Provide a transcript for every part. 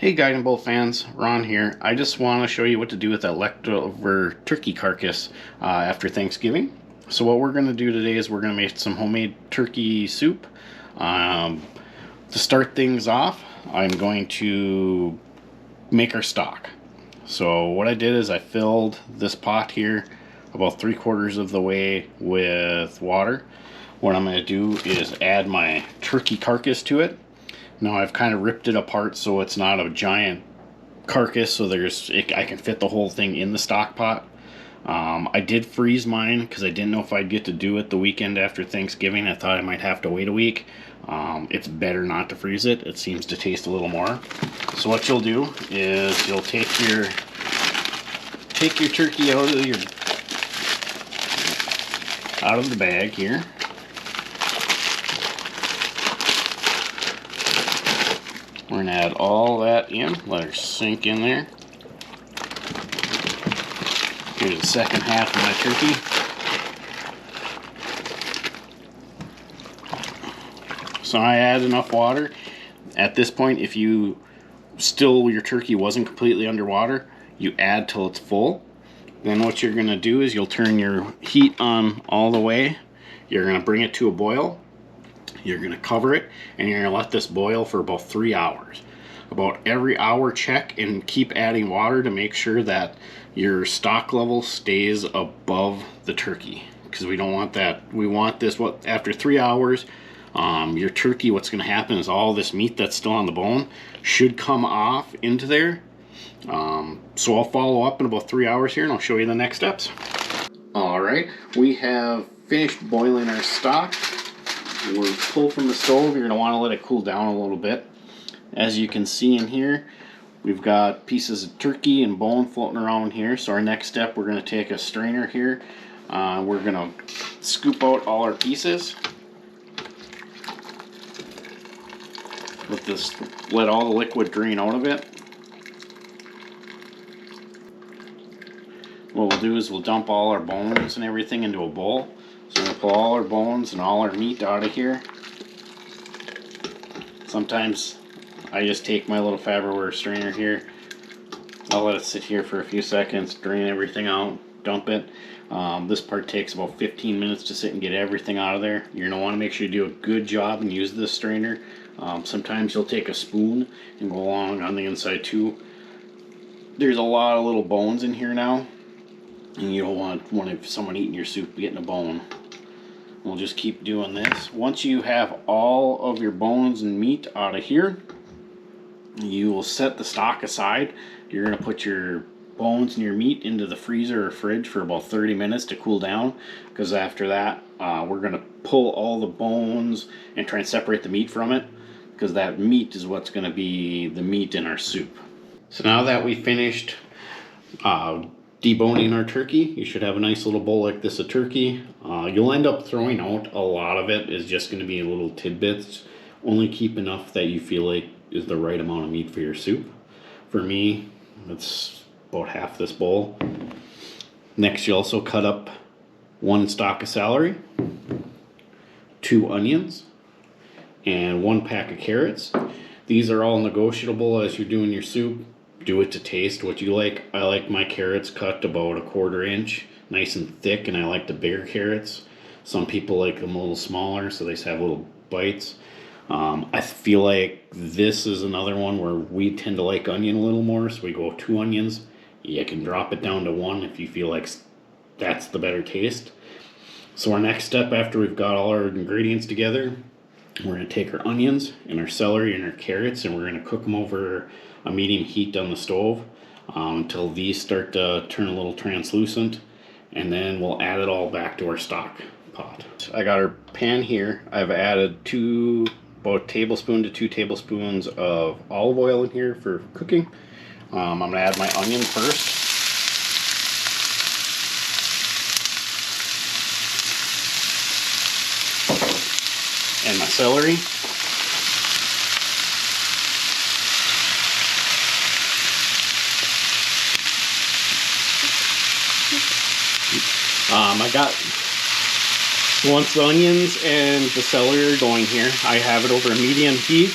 Hey Guiding Bowl fans, Ron here. I just want to show you what to do with that leftover turkey carcass after Thanksgiving. So what we're going to do today is we're going to make some homemade turkey soup. To start things off, I'm going to make our stock. So what I did is I filled this pot here about 3/4 of the way with water. What I'm going to do is add my turkey carcass to it. Now I've kind of ripped it apart so it's not a giant carcass, so I can fit the whole thing in the stock pot. I did freeze mine because I didn't know if I'd get to do it the weekend after Thanksgiving. I thought I might have to wait a week. It's better not to freeze it. It seems to taste a little more. So what you'll do is you'll take your turkey out of the bag here. We're going to add all that in, let her sink in there. Here's the second half of my turkey. So I add enough water. At this point, if your turkey wasn't completely underwater, you add till it's full. Then what you're going to do is you'll turn your heat on all the way. You're going to bring it to a boil. You're going to cover it, and you're going to let this boil for about 3 hours. About every hour check and keep adding water to make sure that your stock level stays above the turkey, because we don't want that. We want this, after 3 hours, your turkey, what's going to happen is all this meat that's still on the bone should come off into there. So I'll follow up in about 3 hours here and I'll show you the next steps. Alright, we have finished boiling our stock. We're pulled from the stove. You're going to want to let it cool down a little bit. As you can see in here, we've got pieces of turkey and bone floating around here. So our next step, we're going to take a strainer here. We're going to scoop out all our pieces. Let all the liquid drain out of it. What we'll do is we'll dump all our bones and everything into a bowl. So we're going to pull all our bones and all our meat out of here. Sometimes I just take my little Faberware strainer here. I'll let it sit here for a few seconds, drain everything out, dump it. This part takes about 15 minutes to sit and get everything out of there. You're going to want to make sure you do a good job and use this strainer. Sometimes you'll take a spoon and go along on the inside too. There's a lot of little bones in here now, and you don't want someone eating your soup getting a bone. We'll just keep doing this. Once you have all of your bones and meat out of here, you will set the stock aside. You're going to put your bones and your meat into the freezer or fridge for about 30 minutes to cool down, because after that we're going to pull all the bones and try and separate the meat from it, because that meat is what's going to be the meat in our soup. So now that we finished deboning our turkey, you should have a nice little bowl like this of turkey. You'll end up throwing out a lot of it. Is just going to be little tidbits. Only keep enough that you feel like is the right amount of meat for your soup. For me, it's about half this bowl. Next, you also cut up 1 stalk of celery, 2 onions, and 1 pack of carrots. These are all negotiable as you're doing your soup. Do it to taste what you like. I like my carrots cut about 1/4 inch, nice and thick, and I like the bigger carrots. Some people like them a little smaller, so they just have little bites. I feel like this is another one where we tend to like onion a little more, so we go 2 onions. You can drop it down to 1 if you feel like that's the better taste. So our next step, after we've got all our ingredients together, we're going to take our onions and our celery and our carrots, and we're going to cook them over a medium heat on the stove until these start to turn a little translucent, and then we'll add it all back to our stock pot. I got our pan here. I've added about 1 tablespoon to 2 tablespoons of olive oil in here for cooking. I'm going to add my onion first. And my celery. I got, once the onions and the celery are going here, I have it over a medium heat.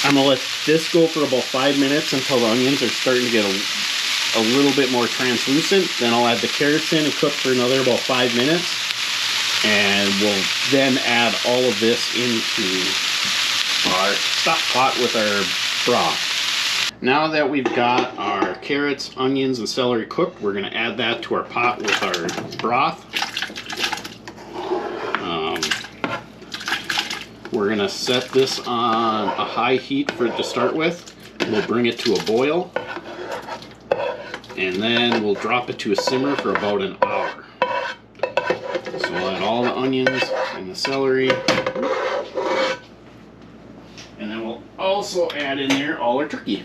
I'm going to let this go for about 5 minutes until the onions are starting to get a little bit more translucent. Then I'll add the carrots in and cook for another about 5 minutes. And we'll then add all of this into our stock pot with our broth. Now that we've got our carrots, onions, and celery cooked, we're going to add that to our pot with our broth. We're going to set this on a high heat for it to start with. We'll bring it to a boil. And then we'll drop it to a simmer for about an hour. So we'll add all the onions and the celery. And then we'll also add in there all our turkey.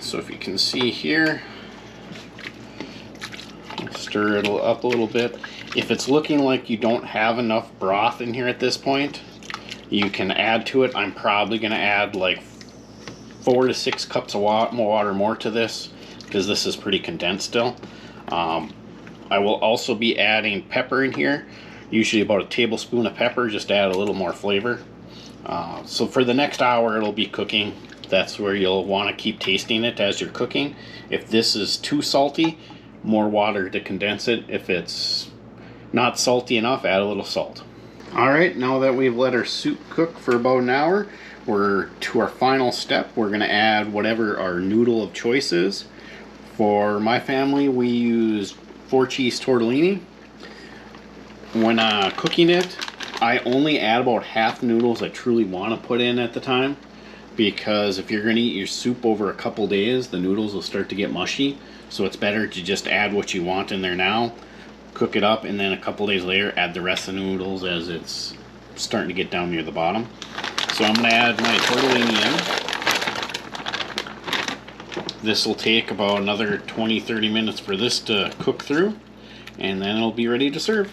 So if you can see here, stir it up a little bit. If it's looking like you don't have enough broth in here at this point, you can add to it. I'm probably going to add like 4 to 6 cups of water more to this because this is pretty condensed still. I will also be adding pepper in here, usually about a tablespoon of pepper, just to add a little more flavor. So for the next hour it'll be cooking. That's where you'll want to keep tasting it as you're cooking. If this is too salty, more water to condense it. If it's not salty enough, add a little salt. Alright, now that we've let our soup cook for about an hour, we're to our final step. We're going to add whatever our noodle of choice is. For my family, we use 4-cheese tortellini. When cooking it, I only add about half the noodles I truly want to put in at the time. Because if you're going to eat your soup over a couple days, the noodles will start to get mushy. So it's better to just add what you want in there now, cook it up, and then a couple days later add the rest of the noodles as it's starting to get down near the bottom. So I'm going to add my tortellini in. This will take about another 20-30 minutes for this to cook through, and then it'll be ready to serve.